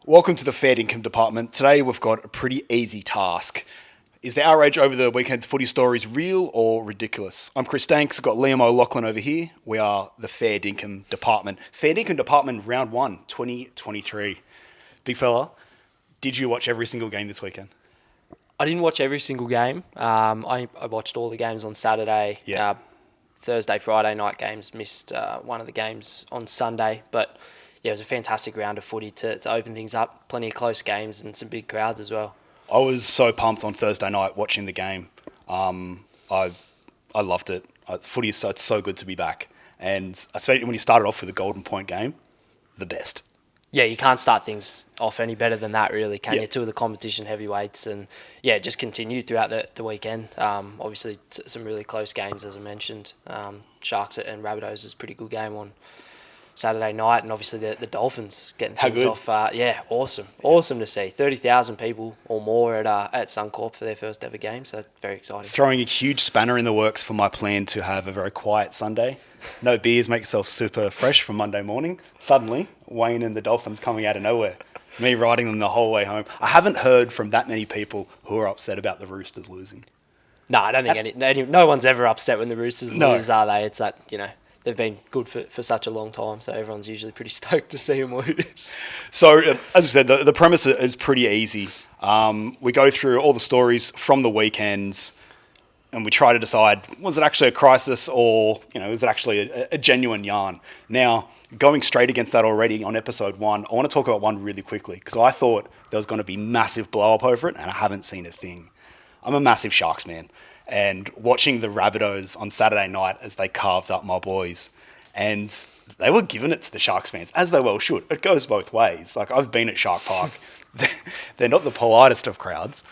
Welcome to the Fair Dinkum department. Today we've got a pretty easy task. Is the outrage over the weekend's footy stories real or ridiculous? I'm Chris Danks, I've got Liam O'Loughlin over here. We are the Fair Dinkum department. Fair Dinkum department round 1, 2023. Big fella, did you watch every single game this weekend? I didn't watch every single game. I watched all the games on Saturday. Yeah. Thursday, Friday night games. Missed one of the games on Sunday. But yeah, it was a fantastic round of footy to open things up. Plenty of close games and some big crowds as well. I was so pumped on Thursday night watching the game. I loved it. Footy is it's so good to be back. And especially when you started off with a Golden Point game, the best. Yeah, you can't start things off any better than that, really, can Yeah. you? Two of the competition heavyweights, and yeah, just continued throughout the weekend. Obviously, some really close games, as I mentioned. Sharks and Rabbitohs was a pretty good game on Saturday night, and obviously the Dolphins getting How things good? off. Awesome to see. 30,000 people or more at Suncorp for their first ever game, so very exciting. Throwing a huge spanner in the works for my plan to have a very quiet Sunday. No beers, make yourself super fresh for Monday morning. Suddenly, Wayne and the Dolphins coming out of nowhere. Me riding them the whole way home. I haven't heard from that many people who are upset about the Roosters losing. No, I don't think no one's ever upset when the Roosters No. lose, are they? It's that, they've been good for such a long time, so everyone's usually pretty stoked to see them lose. So, as we said, the premise is pretty easy. We go through all the stories from the weekends and we try to decide, was it actually a crisis or, is it actually a genuine yarn? Now, going straight against that already on episode 1, I want to talk about one really quickly because I thought there was going to be massive blow-up over it and I haven't seen a thing. I'm a massive Sharks man. And watching the Rabbitohs on Saturday night as they carved up my boys, and they were giving it to the Sharks fans, as they well should. It goes both ways. Like, I've been at Shark Park. They're not the politest of crowds.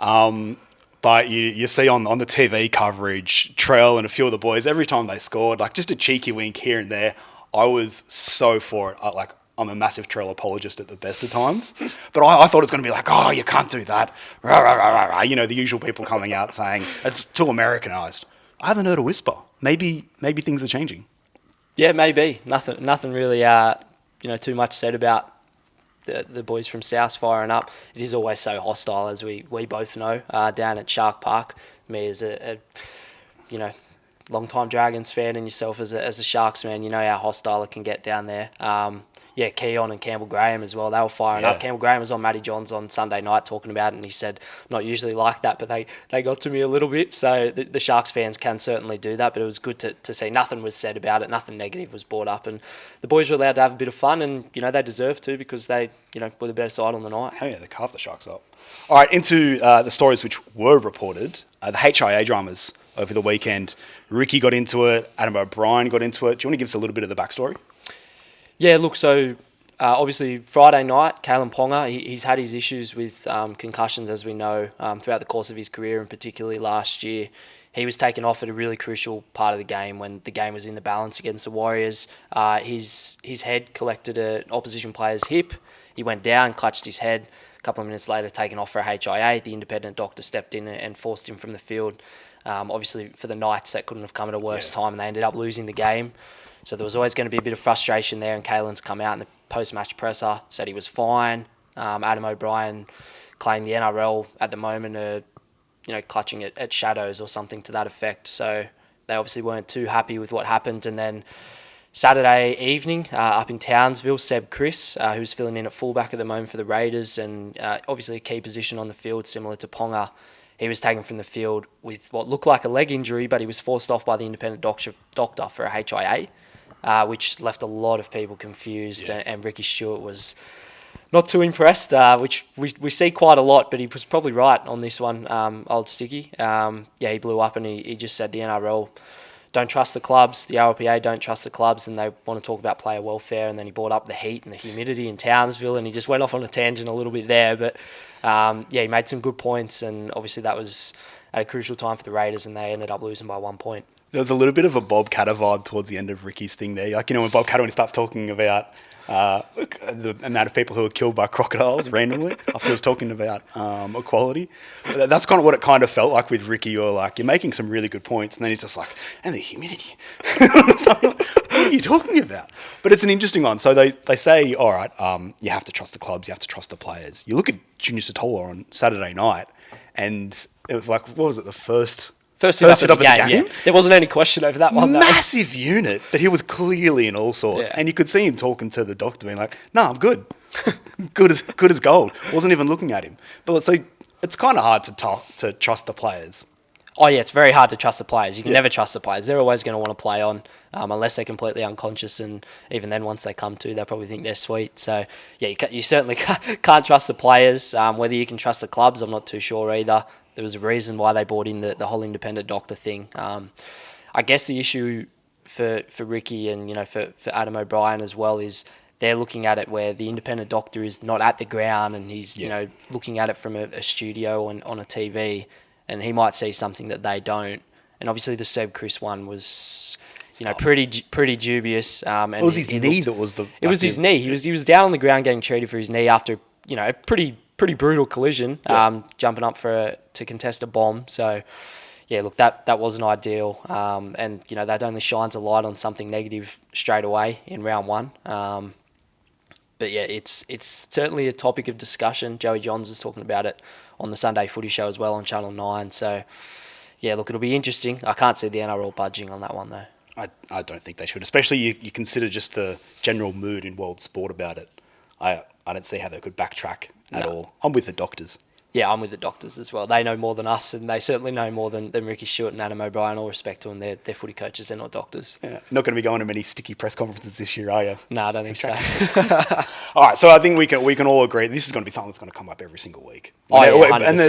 But you see on the TV coverage, Trell and a few of the boys, every time they scored, like just a cheeky wink here and there, I was so for it. I'm a massive Trell apologist at the best of times. But I thought it was going to be like, oh, you can't do that. Rah, rah, rah, rah. The usual people coming out saying it's too Americanized. I haven't heard a whisper. Maybe things are changing. Yeah, maybe. Nothing really, too much said about the boys from South firing up. It is always so hostile, as we both know, down at Shark Park. Me as a long-time Dragons fan, and yourself as a Sharks man, you know how hostile it can get down there. Keon and Campbell Graham as well, they were firing up. Campbell Graham was on Matty Johns on Sunday night talking about it, and he said, not usually like that, but they got to me a little bit, so the Sharks fans can certainly do that, but it was good to see nothing was said about it, nothing negative was brought up, and the boys were allowed to have a bit of fun, and, they deserve to because they, were the better side on the night. Oh yeah, they carved the Sharks up. All right, into the stories which were reported. The HIA dramas over the weekend. Ricky got into it, Adam O'Brien got into it. Do you want to give us a little bit of the backstory? Yeah, look, so obviously Friday night, Kalen Ponga, he's had his issues with concussions, as we know, throughout the course of his career, and particularly last year. He was taken off at a really crucial part of the game when the game was in the balance against the Warriors. His head collected an opposition player's hip. He went down, clutched his head. A couple of minutes later, taken off for a HIA. The independent doctor stepped in and forced him from the field. Obviously, for the Knights, that couldn't have come at a worse time, and they ended up losing the game. So there was always going to be a bit of frustration there, and Kalen's come out in the post-match presser, said he was fine. Adam O'Brien claimed the NRL at the moment are, clutching at shadows or something to that effect. So they obviously weren't too happy with what happened. And then Saturday evening, up in Townsville, Seb Chris, who's filling in at fullback at the moment for the Raiders, and obviously a key position on the field, similar to Ponga. He was taken from the field with what looked like a leg injury, but he was forced off by the independent doctor for a HIA. Which left a lot of people confused, and Ricky Stuart was not too impressed, which we see quite a lot, but he was probably right on this one, old Sticky. He blew up and he just said the NRL don't trust the clubs, the RLPA don't trust the clubs, and they want to talk about player welfare, and then he brought up the heat and the humidity in Townsville, and he just went off on a tangent a little bit there, but he made some good points, and obviously that was at a crucial time for the Raiders, and they ended up losing by 1 point. There was a little bit of a Bob Catter vibe towards the end of Ricky's thing there. Like, when Bob Catter, when he starts talking about the amount of people who were killed by crocodiles randomly, after he was talking about equality. That's kind of what it kind of felt like with Ricky. You're like, you're making some really good points, and then he's just like, and the humidity. What are you talking about? But it's an interesting one. So they say, all right, you have to trust the clubs, you have to trust the players. You look at Junior Satola on Saturday night, and it was like, what was it, the first hit up of the game? Yeah. There wasn't any question over that one. Massive unit, but he was clearly in all sorts. Yeah. And you could see him talking to the doctor, being like, no, I'm good. good as gold. Wasn't even looking at him. But so it's kind of hard to trust the players. Oh, yeah, it's very hard to trust the players. You can never trust the players. They're always going to want to play on unless they're completely unconscious. And even then, once they come to, they'll probably think they're sweet. So, yeah, you certainly can't trust the players. Whether you can trust the clubs, I'm not too sure either. There was a reason why they brought in the whole independent doctor thing. I guess the issue for Ricky and for Adam O'Brien as well is they're looking at it where the independent doctor is not at the ground and he's looking at it from a studio on a TV, and he might see something that they don't. And obviously the Seb Chris one was pretty dubious. And it was his knee that was the. It was his knee. He was down on the ground getting treated for his knee after a pretty brutal collision, jumping up to contest a bomb. So, yeah, look, that wasn't ideal. And, that only shines a light on something negative straight away in round one. But, yeah, it's certainly a topic of discussion. Joey Johns was talking about it on the Sunday Footy Show as well on Channel 9. So, yeah, look, it'll be interesting. I can't see the NRL budging on that one, though. I don't think they should, especially you consider just the general mood in world sport about it. I don't see how they could backtrack at all. I'm with the doctors. Yeah, I'm with the doctors as well. They know more than us, and they certainly know more than Ricky Stuart and Adam O'Brien. All respect to them. They're footy coaches, they're not doctors. Yeah. Not going to be going to many sticky press conferences this year, are you? No, I don't think so. All right, so I think we can all agree this is going to be something that's going to come up every single week. Oh, yeah, 100%. And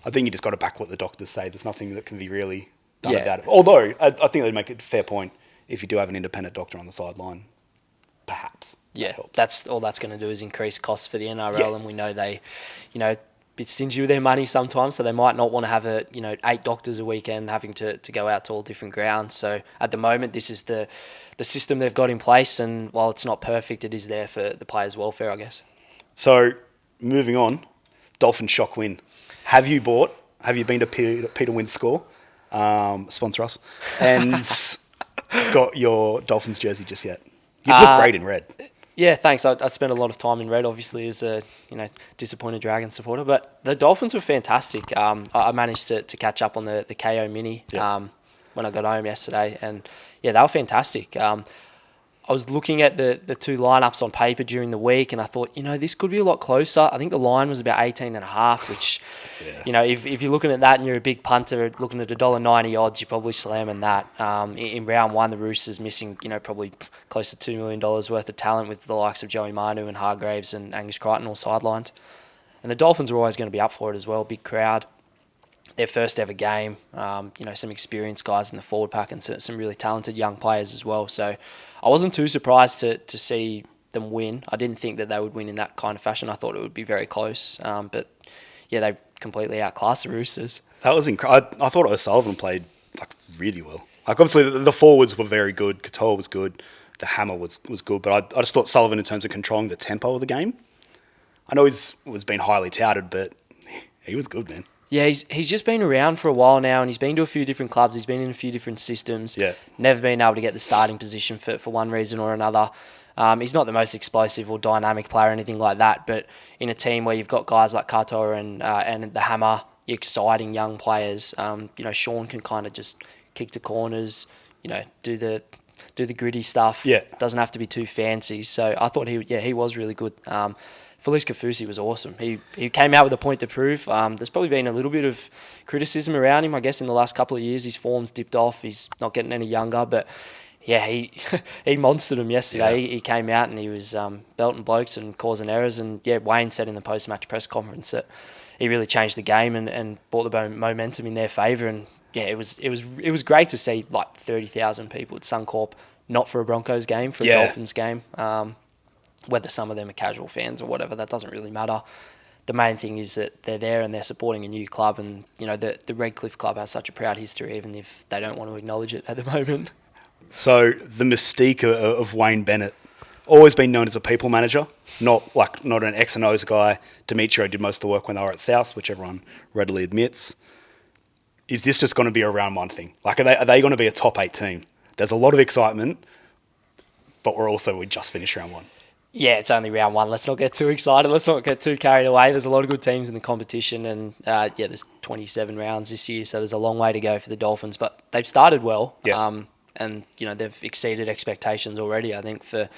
I think you just got to back what the doctors say. There's nothing that can be really done about it. Although, I think they'd make a fair point if you do have an independent doctor on the sideline, perhaps. Yeah, that's all that's going to do is increase costs for the NRL, and we know they, a bit stingy with their money sometimes, so they might not want to have 8 doctors a weekend having to go out to all different grounds. So at the moment, this is the system they've got in place, and while it's not perfect, it is there for the players' welfare, I guess. So moving on, Dolphins shock win. Have you been to Peter Wynn's Score? Sponsor us. And got your Dolphins jersey just yet? You look great in red. Yeah, thanks. I spent a lot of time in red, obviously, as a disappointed Dragon supporter. But the Dolphins were fantastic. I managed to catch up on the KO Mini when I got home yesterday, and yeah, they were fantastic. I was looking at the two lineups on paper during the week, and I thought, this could be a lot closer. I think the line was about 18.5, which, if you're looking at that and you're a big punter looking at $1.90 odds, you're probably slamming that. In round one, the Roosters missing, probably close to $2 million worth of talent with the likes of Joey Manu and Hargreaves and Angus Crichton all sidelines. And the Dolphins were always going to be up for it as well, big crowd. Their first ever game, some experienced guys in the forward pack and some really talented young players as well. So I wasn't too surprised to see them win. I didn't think that they would win in that kind of fashion. I thought it would be very close. But yeah, they completely outclassed the Roosters. That was incredible. I thought O'Sullivan played really well. Obviously the forwards were very good. Katoa was good. The hammer was good. But I just thought Sullivan, in terms of controlling the tempo of the game, I know he's been highly touted, but he was good, man. Yeah, he's just been around for a while now, and he's been to a few different clubs. He's been in a few different systems. Yeah. Never been able to get the starting position for one reason or another. He's not the most explosive or dynamic player or anything like that, but in a team where you've got guys like Katoa and the Hammer, exciting young players, Sean can kind of just kick to corners, do the gritty stuff. Yeah. Doesn't have to be too fancy. So I thought he was really good. Felice Kafusi was awesome. He came out with a point to prove. There's probably been a little bit of criticism around him, I guess, in the last couple of years. His form's dipped off. He's not getting any younger, but yeah, he monstered him yesterday. Yeah. He came out and he was belting blokes and causing errors. And yeah, Wayne said in the post-match press conference that he really changed the game and brought the momentum in their favour. And yeah, it was great to see 30,000 people at Suncorp, not for a Broncos game, for a Dolphins game. Whether some of them are casual fans or whatever, that doesn't really matter. the main thing is that they're there and they're supporting a new club, and the Redcliffe club has such a proud history, even if they don't want to acknowledge it at the moment. So the mystique of Wayne Bennett, always been known as a people manager, not an X and O's guy. Demetrio did most of the work when they were at South, which everyone readily admits. Is this just going to be a round one thing? Like, are they going to be a top 8 team? There's a lot of excitement, but we just finished round one. Yeah, it's only round one. Let's not get too excited. Let's not get too carried away. There's a lot of good teams in the competition, and there's 27 rounds this year, so there's a long way to go for the Dolphins. But they've started well, and they've exceeded expectations already. I think for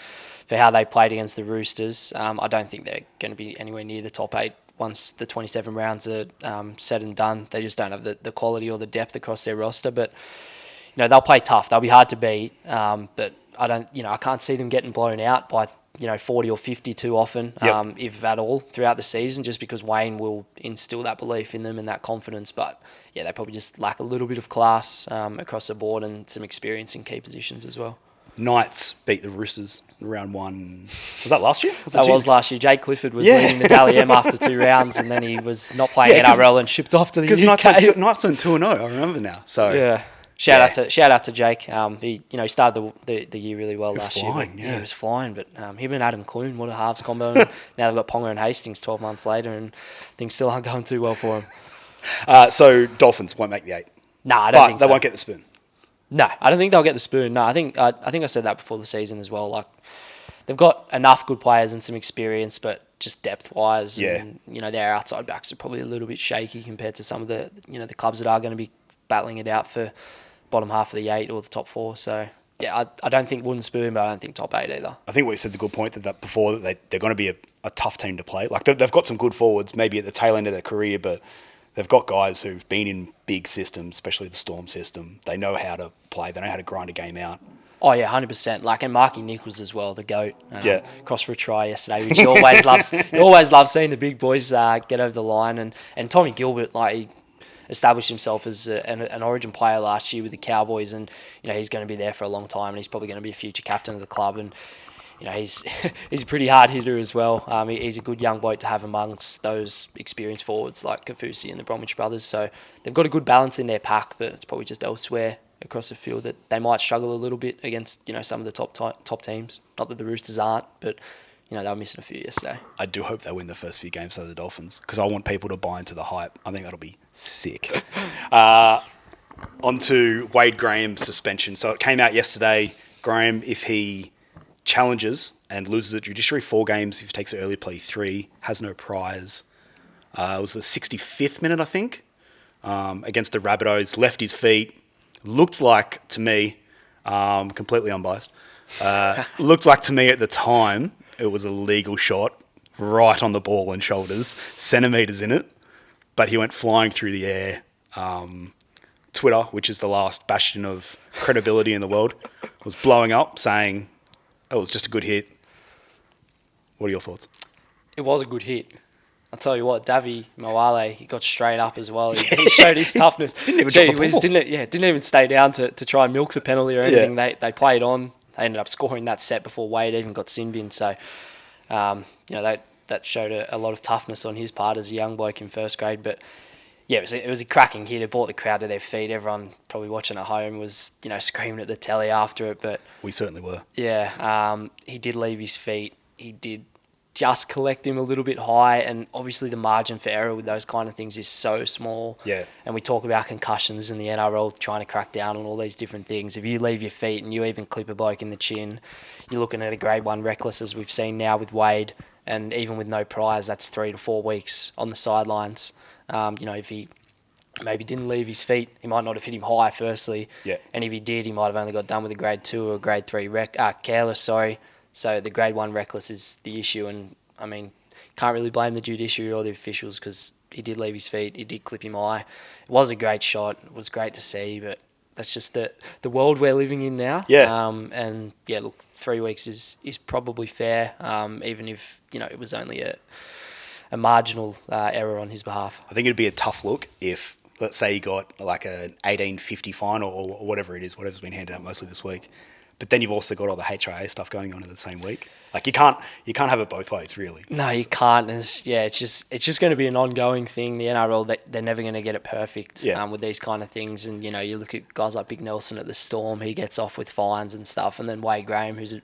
how they played against the Roosters, I don't think they're going to be anywhere near the top 8 once the 27 rounds are said and done. They just don't have the quality or the depth across their roster. But they'll play tough. They'll be hard to beat. But I can't see them getting blown out by 40 or 50 too often, if at all, throughout the season, just because Wayne will instill that belief in them and that confidence. But yeah, they probably just lack a little bit of class across the board and some experience in key positions as well. Knights beat the Roosters in round one. Was that last year? That was last year. Jake Clifford was leading the Dally M after 2 rounds, and then he was not playing NRL and shipped off to the UK. Because Knights went 2-0, I remember now. So yeah. Shout out to Jake. He started the year really well last year. He was flying. But him and Adam Clune, what a halves combo. And now they've got Ponga and Hastings 12 months later, and things still aren't going too well for him. So Dolphins won't make the 8. No, I don't think so. They won't get the spoon. No, I don't think they'll get the spoon. No, I think I said that before the season as well. Like, they've got enough good players and some experience, but just depth wise, and their outside backs are probably a little bit shaky compared to some of the the clubs that are going to be battling it out for bottom half of the 8 or the top 4. So yeah, I don't think wooden spoon, but I don't think top 8 either. I think what you said's a good point, that before that they're going to be a tough team to play. Like, they've got some good forwards, maybe at the tail end of their career, but they've got guys who've been in big systems, especially the Storm system. They know how to play. They know how to grind a game out. Oh yeah, 100%. Like, and Marky Nichols as well, the GOAT. Crossed for a try yesterday, which he always loves. He always loves seeing the big boys get over the line. And Tommy Gilbert, he established himself as an Origin player last year with the Cowboys, and he's going to be there for a long time, and he's probably going to be a future captain of the club. And he's a pretty hard hitter as well. He's a good young bloke to have amongst those experienced forwards like Kafusi and the Bromwich brothers. So they've got a good balance in their pack, but it's probably just elsewhere across the field that they might struggle a little bit against some of the top teams. Not that the Roosters aren't, but they were missing a few yesterday. I do hope they win the first few games of the Dolphins, because I want people to buy into the hype. I think that'll be sick. On to Wade Graham's suspension. So it came out yesterday. Graham, if he challenges and loses at judiciary, 4 games. If he takes an early plea, 3. Has no prize. It was the 65th minute, I think, against the Rabbitohs. Left his feet. Looked like, to me, completely unbiased, looked like to me at the time it was a legal shot right on the ball and shoulders, centimetres in it, but he went flying through the air. Twitter, which is the last bastion of credibility in the world, was blowing up saying it was just a good hit. What are your thoughts? It was a good hit. I'll tell you what, Davi Moale, he got straight up as well. He showed his toughness. Didn't even drop the ball. Didn't even stay down to try and milk the penalty or anything. Yeah. They played on. They ended up scoring that set before Wade even got sin bin. So, that showed a lot of toughness on his part as a young bloke in first grade. But yeah, it was a cracking hit. It brought the crowd to their feet. Everyone probably watching at home was screaming at the telly after it. But we certainly were. Yeah, he did leave his feet. He did just collect him a little bit high, and obviously the margin for error with those kind of things is so small. Yeah. And we talk about concussions in the NRL trying to crack down on all these different things. If you leave your feet and you even clip a bloke in the chin, you're looking at a grade 1 reckless, as we've seen now with Wade, and even with no prize, that's 3 to 4 weeks on the sidelines. If he maybe didn't leave his feet, he might not have hit him high firstly. Yeah. And if he did, he might have only got done with a grade 2 or a grade 3 careless, sorry. So the grade 1 reckless is the issue, and I mean, can't really blame the judiciary or the officials because he did leave his feet, he did clip him high. It was a great shot, it was great to see, but that's just the world we're living in now. Yeah. And yeah, look, 3 weeks is probably fair, even if it was only a marginal error on his behalf. I think it'd be a tough look if, let's say, he got like an 1850 fine or whatever it is, whatever's been handed out mostly this week. but then you've also got all the HIA stuff going on in the same week. Like you can't have it both ways, really. No, you can't. And it's just going to be an ongoing thing. The NRL, they're never going to get it perfect with these kind of things. And you look at guys like Big Nelson at the Storm, he gets off with fines and stuff, and then Wade Graham, who's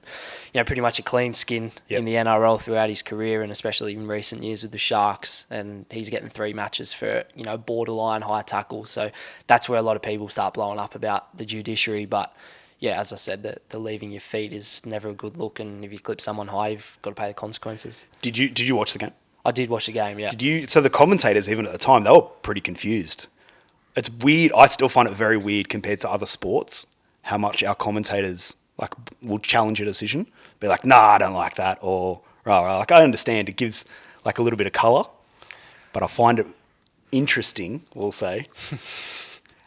pretty much a clean skin in the NRL throughout his career, and especially in recent years with the Sharks, and he's getting 3 matches for borderline high tackle. So that's where a lot of people start blowing up about the judiciary, but. Yeah, as I said, the leaving your feet is never a good look, and if you clip someone high, you've got to pay the consequences. Did you watch the game? I did watch the game, yeah. So the commentators, even at the time, they were pretty confused. It's weird. I still find it very weird compared to other sports, how much our commentators will challenge a decision. Be like, nah, I don't like that, or I understand. It gives a little bit of colour, but I find it interesting, we'll say,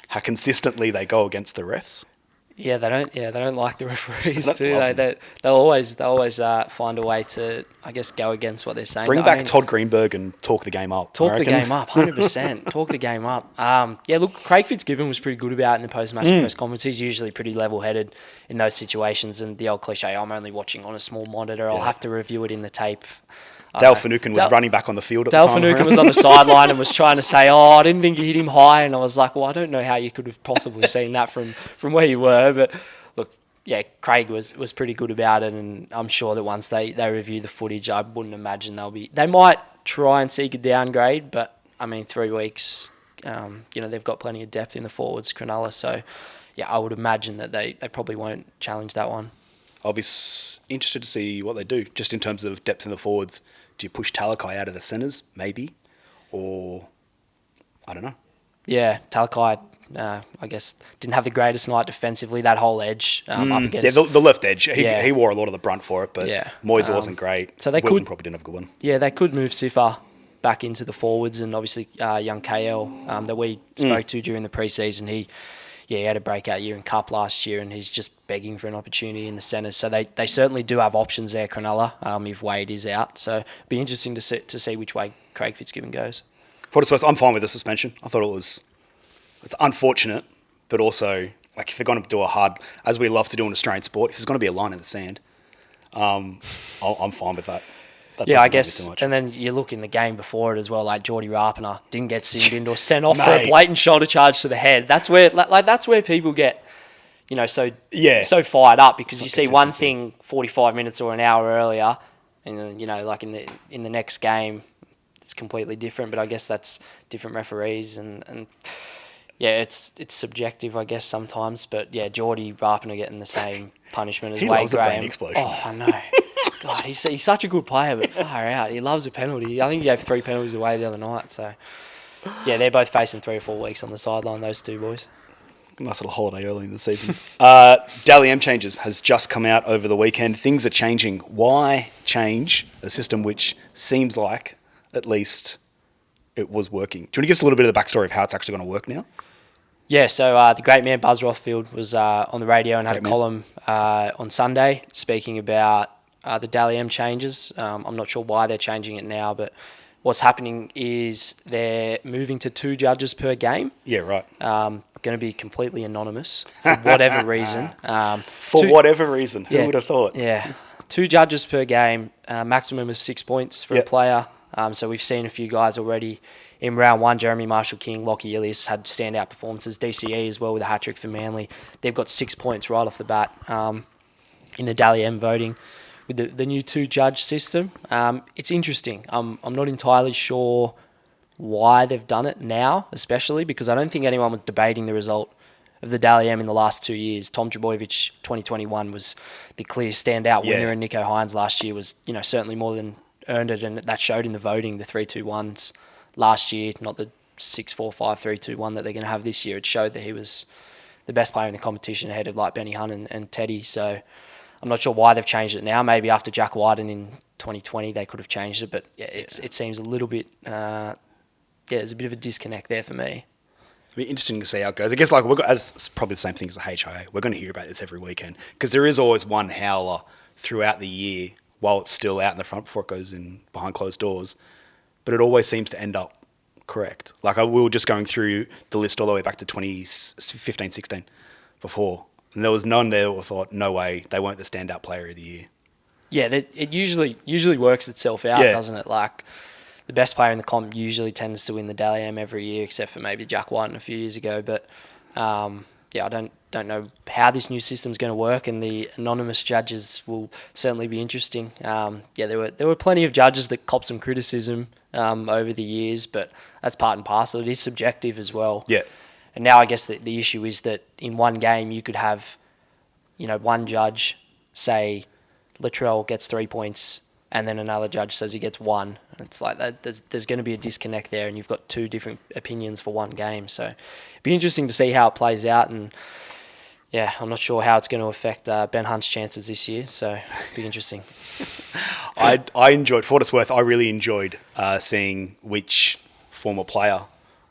how consistently they go against the refs. Yeah, they don't like the referees, do they? They'll always find a way to, I guess, go against what they're saying. Bring back Todd Greenberg and talk the game up. Talk the game up, 100%. Talk the game up. Look, Craig Fitzgibbon was pretty good about it in the post-match press conference. He's usually pretty level-headed in those situations, and the old cliche, I'm only watching on a small monitor. I'll have to review it in the tape. Dale Finucane was running back on the field at the time. Dale Finucane was on the sideline and was trying to say, I didn't think you hit him high. And I was like, well, I don't know how you could have possibly seen that from where you were. But look, yeah, Craig was pretty good about it. And I'm sure that once they review the footage, I wouldn't imagine they might try and seek a downgrade. But, 3 weeks, they've got plenty of depth in the forwards, Cronulla. So, yeah, I would imagine that they probably won't challenge that one. I'll be interested to see what they do, just in terms of depth in the forwards. Do you push Talakai out of the centres, maybe? Or, I don't know. Yeah, Talakai, I guess, didn't have the greatest night defensively, that whole edge up against... Yeah, the left edge. He wore a lot of the brunt for it, but Moyes wasn't great. So Wilton probably didn't have a good one. Yeah, they could move Sifa back into the forwards, and obviously young KL that we spoke to during the pre-season, he had a breakout year in Cup last year, and he's just begging for an opportunity in the centres. So they certainly do have options there, Cronulla, if Wade is out. So it'll be interesting to see which way Craig Fitzgibbon goes. For what it's worth, I'm fine with the suspension. I thought it's unfortunate, but also, if they're going to do a hard, as we love to do in Australian sport, if there's going to be a line in the sand, I'm fine with that. Yeah, I guess, and then you look in the game before it as well, like Geordie Rapiner didn't get sin-binned or sent off for a blatant shoulder charge to the head. That's where that's where people get, so fired up, because you see one thing 45 minutes or an hour earlier, and then, in the next game, it's completely different. But I guess that's different referees, and yeah, it's subjective, I guess, sometimes. But yeah, Geordie Rapiner getting the same punishment as Wade Graham. He loves a brain explosion. Oh, I know. God, he's such a good player, but far out. He loves a penalty. I think he gave 3 penalties away the other night. So, yeah, they're both facing 3 or 4 weeks on the sideline, those two boys. Nice little holiday early in the season. Dally M changes has just come out over the weekend. Things are changing. Why change a system which seems like, at least, it was working? Do you want to give us a little bit of the backstory of how it's actually going to work now? Yeah, so the great man Buzz Rothfield was on the radio and had a column on Sunday speaking about the Dally M changes. I'm not sure why they're changing it now, but what's happening is they're moving to 2 judges per game. Yeah, right. Going to be completely anonymous for whatever reason. Whatever reason. Who would have thought? Yeah. 2 judges per game, maximum of 6 points for a player. So we've seen a few guys already in round 1. Jeremy Marshall-King, Lockie Ilias had standout performances. DCE as well with a hat-trick for Manly. They've got 6 points right off the bat in the Dally M voting. With the new 2-judge system, it's interesting. I'm not entirely sure why they've done it now, especially because I don't think anyone was debating the result of the Dally M in the last 2 years. Tom Trbojevic 2021 was the clear standout winner, and Nico Hines last year was certainly more than earned it, and that showed in the voting, the 3-2-1s last year, not the 6-4-5-3-2-1 that they're going to have this year. It showed that he was the best player in the competition ahead of Benny Hunt and Teddy. So I'm not sure why they've changed it now. Maybe after Jack Wyden in 2020 they could have changed it, but it seems a little bit there's a bit of a disconnect there for me. It'll be interesting to see how it goes. I guess as probably the same thing as the HIA. We're going to hear about this every weekend because there is always one howler throughout the year while it's still out in the front before it goes in behind closed doors. But it always seems to end up correct. We were just going through the list all the way back to 2015-16 before. And there was none there that thought, no way, they weren't the standout player of the year. Yeah, it usually works itself out, Yeah. doesn't it? Like, the best player in the comp usually tends to win the Dally M every year, except for maybe Jack White a few years ago. But yeah, I don't know how this new system's going to work, and the anonymous judges will certainly be interesting. Yeah, there were plenty of judges that copped some criticism over the years, but that's part and parcel. It is subjective as well. Yeah. And now I guess the issue is that in one game you could have, one judge say Latrell gets 3 points, and then another judge says he gets 1. And it's like that. There's going to be a disconnect there, and you've got two different opinions for one game. So it'd be interesting to see how it plays out. And yeah, I'm not sure how it's going to affect Ben Hunt's chances this year. So it'd be interesting. I enjoyed, for what it's worth, I really enjoyed seeing which former player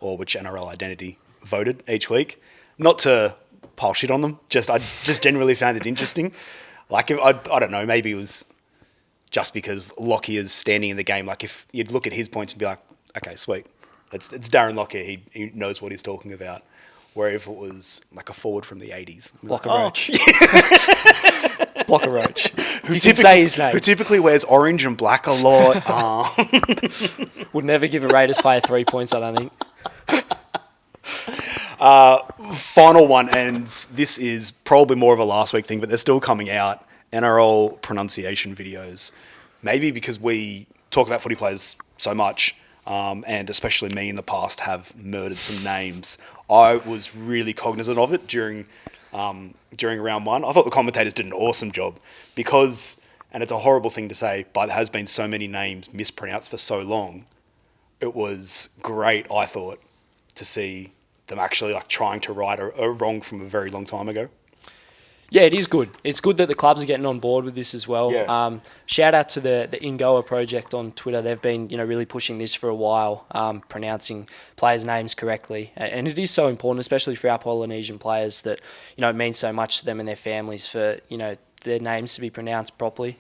or which NRL identity voted each week. Not to pile shit on them, I just generally found it interesting. Like, I don't know, maybe it was just because Lockyer is standing in the game. Like, if you'd look at his points and be like, okay, sweet, it's Darren Lockyer, he knows what he's talking about. Where if it was like a forward from the 80s. Blocker Roach. Blocker Roach. Who can say his name. Who typically wears orange and black a lot. Would never give a Raiders player 3 points, I don't think. Final one, and this is probably more of a last week thing, but they're still coming out. NRL pronunciation videos. Maybe because we talk about footy players so much, and especially me in the past have murdered some names. I was really cognizant of it during round one. I thought the commentators did an awesome job because, and it's a horrible thing to say, but there has been so many names mispronounced for so long. It was great, I thought, to see them actually like trying to right a wrong from a very long time ago. Yeah, it is good. It's good that the clubs are getting on board with this as well. Yeah. Shout out to the Ingoa project on Twitter. They've been really pushing this for a while, pronouncing players' names correctly, and it is so important, especially for our Polynesian players, that it means so much to them and their families for their names to be pronounced properly.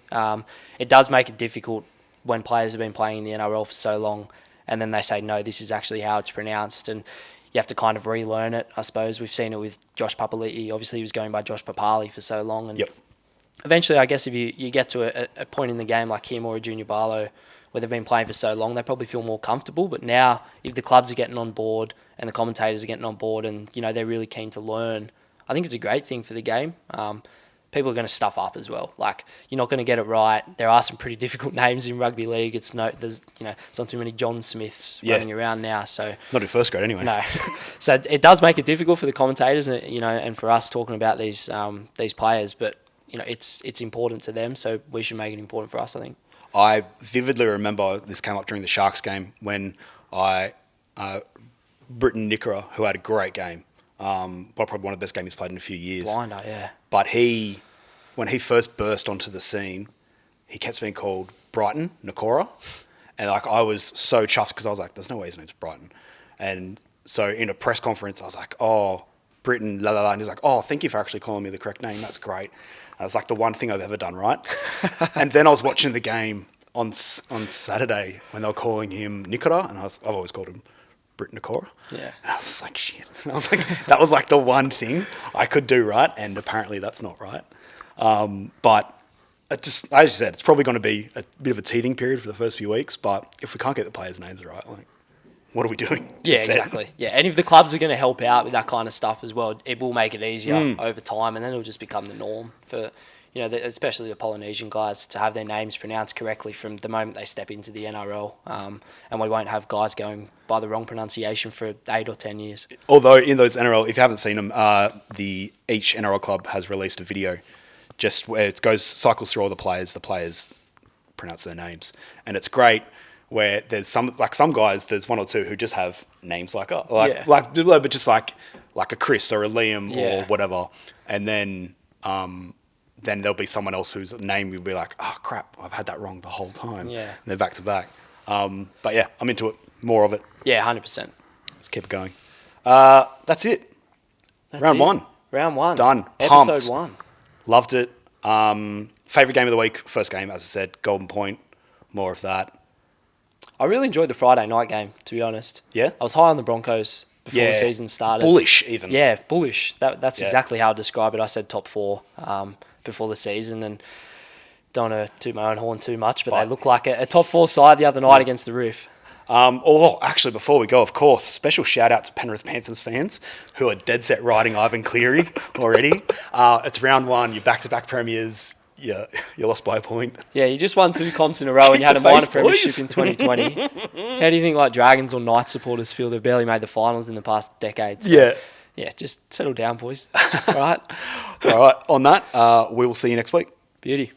It does make it difficult when players have been playing in the NRL for so long, and then they say no, this is actually how it's pronounced, and you have to kind of relearn it, I suppose. We've seen it with Josh Papali'i. Obviously, he was going by Josh Papali for so long. And eventually, I guess if you get to a point in the game like him or a Junior Barlow, where they've been playing for so long, they probably feel more comfortable. But now, if the clubs are getting on board and the commentators are getting on board and, they're really keen to learn, I think it's a great thing for the game. People are going to stuff up as well. Like, you're not going to get it right. There are some pretty difficult names in rugby league. There's not too many John Smiths running around now. So not in first grade anyway. No. So it does make it difficult for the commentators, and for us talking about these players. But it's important to them, so we should make it important for us, I think. I vividly remember this came up during the Sharks game when Britton Nickera, who had a great game, probably one of the best games he's played in a few years. Blinder, yeah. But when he first burst onto the scene, he kept being called Brighton Nakora. And I was so chuffed because I was like, there's no way his name's Brighton. And so in a press conference, I was like, oh, Britain, la la la. And he's like, oh, thank you for actually calling me the correct name. That's great. And it was like the one thing I've ever done right. And then I was watching the game on Saturday when they were calling him Nikora, and I've always called him Britain Nakora. Yeah. And I was like, shit. I was like, that was like the one thing I could do right, and apparently that's not right. But as you said, it's probably going to be a bit of a teething period for the first few weeks, but if we can't get the players' names right, what are we doing? Yeah, exactly. Yeah, and if the clubs are going to help out with that kind of stuff as well, it will make it easier over time, and then it'll just become the norm for, especially the Polynesian guys to have their names pronounced correctly from the moment they step into the NRL, and we won't have guys going by the wrong pronunciation for 8 or 10 years. Although in those NRL, if you haven't seen them, each NRL club has released a video just where it cycles through all the players pronounce their names, and it's great. Where there's some guys, there's one or two who just have names but just like a Chris or a Liam or whatever, and then there'll be someone else whose name will be like, oh crap, I've had that wrong the whole time. Yeah, and they're back to back. But yeah, I'm into it. More of it. Yeah, 100%. Let's keep it going. That's it. Round one. Done. Pumped. Episode 1. Loved it. Favorite game of the week. First game, as I said, Golden Point. More of that. I really enjoyed the Friday night game, to be honest. Yeah? I was high on the Broncos before the season started. Bullish even. Yeah, bullish. That's exactly how I describe it. I said top 4 before the season, and don't want to toot my own horn too much, but they look like a top 4 side the other night against the Roof. Actually, before we go, of course, special shout out to Penrith Panthers fans who are dead set riding Ivan Cleary already. It's round 1, you're back-to-back premiers. Yeah, you lost by a point. Yeah, you just won 2 comps in a row and you had a minor premiership in 2020. How do you think like Dragons or Knights supporters feel? They've barely made the finals in the past decade. So, yeah, just settle down, boys. All right. All right, on that, we will see you next week. Beauty.